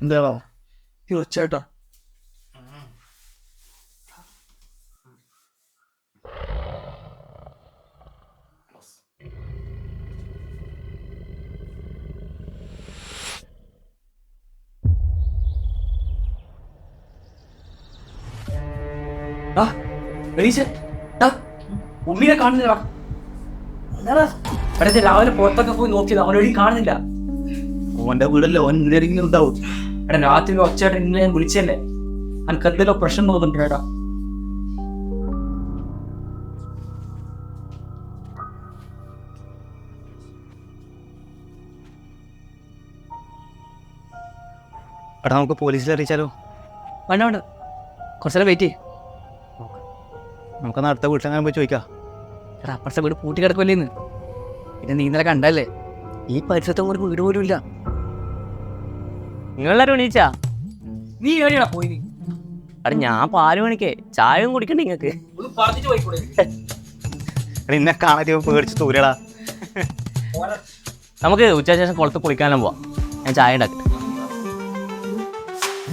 എന്താണോ തീർച്ചയായിട്ടോ ഉണ്ണിനെ കാണുന്നില്ല. രാവിലെ പുറത്തൊക്കെ പോയി നോക്കിയത് അവനൊഴി കാണുന്നില്ല. ഓന്റെ വീടല്ലേ ഓൻ എന്തെങ്കിലും ഉണ്ടാവും. എടാ രാത്രി ഒച്ചയായിട്ട് ഇന്ന് ഞാൻ വിളിച്ചല്ലേ, എനിക്ക് എന്തെങ്കിലും പ്രശ്നം തോന്നുന്നുണ്ട് ഏട്ടാ. എടാ നമുക്ക് പോലീസിൽ അറിയിച്ചാലോ? വേണ്ട വേണ്ട, കുറച്ചേരം വെയിറ്റ് ചെയ്യും. നമുക്കെന്നാ അടുത്ത വീട്ടിലെങ്ങനെ പോയി ചോദിക്കാം. എടാ അപ്പുറത്തെ വീട് പൂട്ടി കിടക്കുമല്ലേന്ന്. പിന്നെ നീ ഇന്നലെ കണ്ടല്ലേ, ഈ പരിസരത്തും ഒരു വീട് പോലും ഇല്ല. നിങ്ങളെല്ലാരും എണീച്ചാ? നീ എവിടെയാ പോയി? അവിടെ ഞാൻ 5 മണിക്ക് ചായയും കുടിക്കണ്ട നിങ്ങൾക്ക്? എന്നെ കാണാൻ പേടിച്ച് തൂരടാ. നമുക്ക് ഉച്ചയ്ക്ക് ശേഷം കുളത്ത് കുളിക്കാനും പോവാം. ഞാൻ ചായ ഉണ്ടാക്കട്ടെ.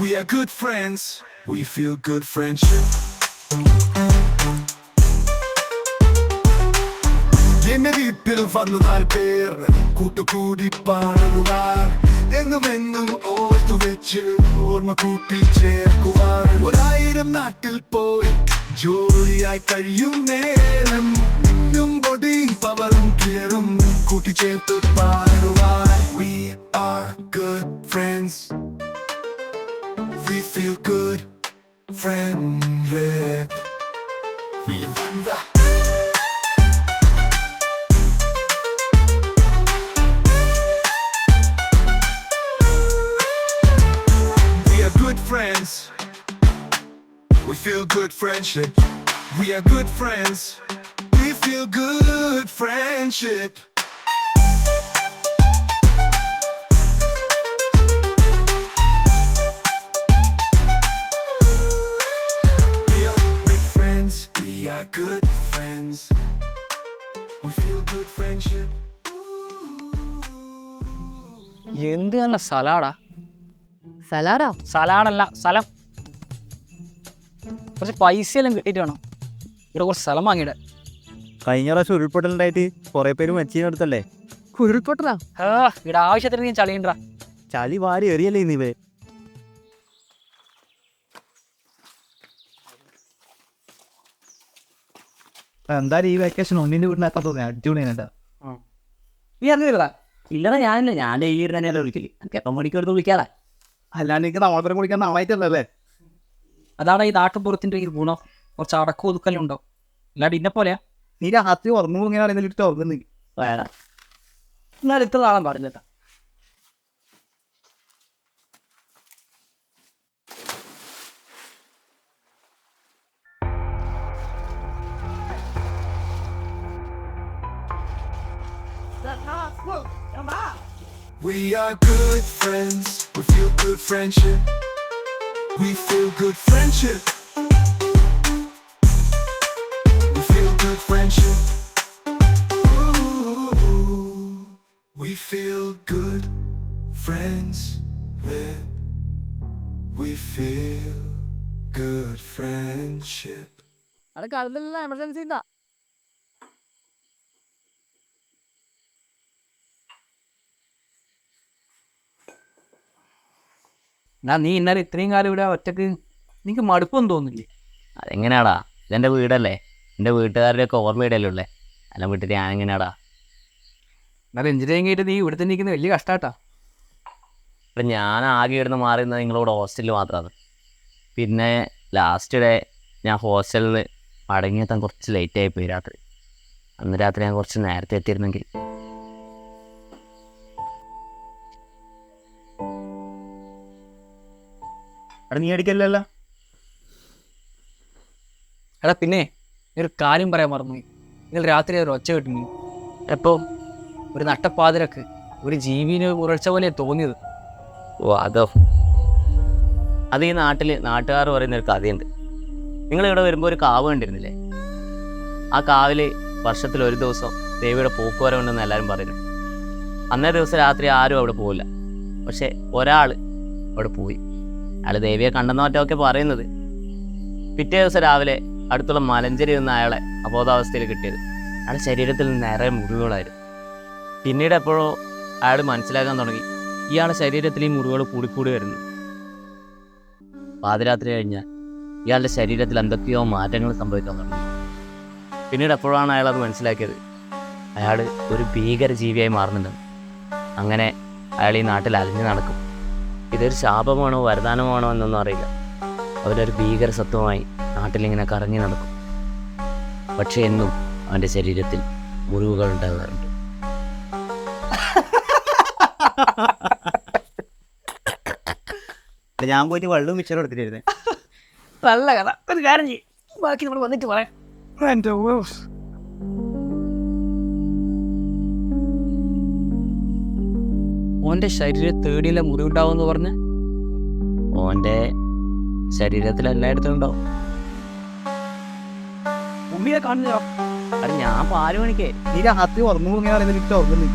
We are good friends. We feel good friendship. എന്നെ വീട്ടിൽ വന്നു 4 പേർ കൂട്ടുകൂടി പാടുവാൻ, എന്നും ഓർത്തു വെച്ച് ഓർമ്മ കൂട്ടി ചേർക്കുവാൻ. 1000 നാട്ടിൽ പോയി ജോലിയായി കഴിയും നേരം, ഇന്നും ബോഡിയും പവറും ക്ലിയറും കൂട്ടിച്ചേർത്ത് പാടുവാൻ. We are good friends. We feel good friendship. We are good friends. We feel good friendship. We are good friends. We feel good friendship. Good friends. We feel good friendship. എന്ത് തന്നെ സലാഡാ? സലാഡാ? സലാഡല്ല, സ്ഥലം. കുറച്ച് പൈസ എല്ലാം കിട്ടിയിട്ട് വേണം ഇവിടെ കുറച്ച് സ്ഥലം വാങ്ങിയിടാൻ. കഴിഞ്ഞ പ്രാവശ്യം ഉരുൾപൊട്ടലുണ്ടായിട്ട് കുറെ പേര് മച്ചിനടുത്തല്ലേ? ഉരുൾപൊട്ടലാ? ഇവിടെ ആവശ്യത്തിന് നീ ചളിയുണ്ടാ. ചളി വാരി എറിയല്ലേ ഇന്നിവേ. എന്തായാലും ഈ വെക്കേഷൻ ഒന്നിന്റെ വീട്ടിലെത്താൻ തോന്നി. അടിപൊളിയാ. നീ അറിഞ്ഞില്ല? ഇല്ലടാ ഞാനില്ല, ഞാൻ ഡെയിലി തന്നെയല്ലേ വിളിക്കല്. എനിക്ക് എപ്പം മണിക്ക് എടുത്ത് വിളിക്കാടാ. അല്ലാണ്ട് എനിക്ക് നമ്മളെ കുളിക്കാൻ നാളായിട്ടല്ലേ? അതാണ് ഈ നാട്ടുപുറത്തിന്റെ ഈ ഗുണം. കുറച്ച് അടക്കം ഒതുക്കലും ഉണ്ടാവും. അല്ലാണ്ട് ഇന്നെ പോലെയാ നീ രാത്രി ഉറങ്ങുമ്പോൾ ഇങ്ങനെ അറിയുന്നിട്ട് ഉറങ്ങുന്നു. വേണം എന്നാലും ഇത്ര നാളെ പറഞ്ഞില്ല. We are good friends. We feel good friendship. We feel good friendship. We feel good friendship. Ooh, we feel good friends. We feel good friendship. അവിടെ കടലില്ല, എമർജൻസി ഉണ്ടാ. നീ ഇന്നലെ ഇത്രയും കാലം ഇവിടെ ഒറ്റക്ക് നിനക്ക് മടുപ്പൊന്നും തോന്നില്ലേ? അതെങ്ങനെയാടാ, ഇതെൻ്റെ വീടല്ലേ, എൻ്റെ വീട്ടുകാരുടെയൊക്കെ ഓർമ്മയിടല്ലേ ഉള്ളേ. എല്ലാം വിട്ടിട്ട് ഞാനെങ്ങനെയാടാ? എന്നാലും എഞ്ചിനീയറിംഗ് ആയിട്ട് നീ ഇവിടെ തന്നെ ഇരിക്കുന്നത് വലിയ കഷ്ടാട്ടാ. അപ്പം ഞാൻ ആകെ ഇടുന്ന് മാറുന്നത് നിങ്ങളിവിടെ ഹോസ്റ്റലിൽ മാത്രമാണ്. പിന്നെ ലാസ്റ്റ് ഡേ ഞാൻ ഹോസ്റ്റലിൽ നിന്ന് മടങ്ങിയെത്താൻ കുറച്ച് ലേറ്റായി പോയി രാത്രി. അന്ന് രാത്രി ഞാൻ കുറച്ച് നേരത്തെ എത്തിയിരുന്നെങ്കിൽ. എടാ നീ അടിക്കല്ലല്ലോ. എടാ പിന്നെ ഒരു കാര്യം പറയാൻ മറന്നു. ഇന്നലെ രാത്രി ഒരു ഒച്ച കിട്ടുന്നു. എപ്പോൾ? ഒരു നട്ടപ്പാതിരക്ക് ഒരു ജീവിന് ഉറച്ച പോലെ തോന്നിയത്. ഓ അതോ, അത് ഈ നാട്ടുകാർ പറയുന്നൊരു കഥയുണ്ട്. നിങ്ങളിവിടെ വരുമ്പോൾ ഒരു കാവ് കണ്ടിരുന്നില്ലേ? ആ കാവിൽ വർഷത്തിൽ ഒരു ദിവസം ദേവിയുടെ പോക്കുവരവുണ്ടെന്ന് എല്ലാവരും പറയുന്നു. അന്നേ ദിവസം രാത്രി ആരും അവിടെ പോവില്ല. പക്ഷെ ഒരാൾ അവിടെ പോയി. അയാൾ ദേവിയെ കണ്ടെന്ന മറ്റൊക്കെ പറയുന്നത്. പിറ്റേ ദിവസം രാവിലെ അടുത്തുള്ള മലഞ്ചേരി നിന്ന് അയാളെ അബോധാവസ്ഥയിൽ കിട്ടിയത്. അയാളുടെ ശരീരത്തിൽ നിറയെ മുറിവുകളായിരുന്നു. പിന്നീട് എപ്പോഴോ അയാൾ മനസ്സിലാക്കാൻ തുടങ്ങി ഇയാളുടെ ശരീരത്തിൽ ഈ മുറിവുകൾ കൂടിക്കൂടി വരുന്നു. പാതിരാത്രി കഴിഞ്ഞാൽ ഇയാളുടെ ശരീരത്തിൽ എന്തൊക്കെയോ മാറ്റങ്ങൾ സംഭവിക്കാൻ തുടങ്ങി. പിന്നീട് എപ്പോഴാണ് അയാൾ അത് മനസ്സിലാക്കിയത്, അയാൾ ഒരു ഭീകര ജീവിയായി മാറുന്നുണ്ടെന്ന്. അങ്ങനെ അയാൾ ഈ നാട്ടിൽ അലഞ്ഞു നടക്കും. ഇതൊരു ശാപമാണോ വരദാനമാണോ എന്നൊന്നും അറിയില്ല. അവരൊരു ഭീകര സത്വമായി നാട്ടിലിങ്ങനെ കറങ്ങി നടക്കും. പക്ഷേ എന്നും അവൻ്റെ ശരീരത്തിൽ മുറിവുകൾ ഉണ്ടാകാറുണ്ട്. ഞാൻ പോയിട്ട് വെള്ളവും മിച്ചറും എടുത്തിട്ടായിരുന്നേ. നല്ല കഥ. ഒരു കാര്യം ചെയ്യും, ബാക്കി നമ്മൾ വന്നിട്ട് പറയാം. ഓൻ്റെ ശരീരം തേടിയില്ല മുറിവുണ്ടാവും എന്ന് പറഞ്ഞ് ഓൻ്റെ ശരീരത്തിൽ എല്ലായിടത്തും ഉണ്ടാവും. ഉമ്മിയെ കാണുന്നോ? അത് ഞാൻ 5 മണിക്കേ നീ രാത്രി ഉറങ്ങുമ്പോൾ ഇങ്ങനെ പറയുന്നത് എനിക്ക് ഓർക്കുന്നു.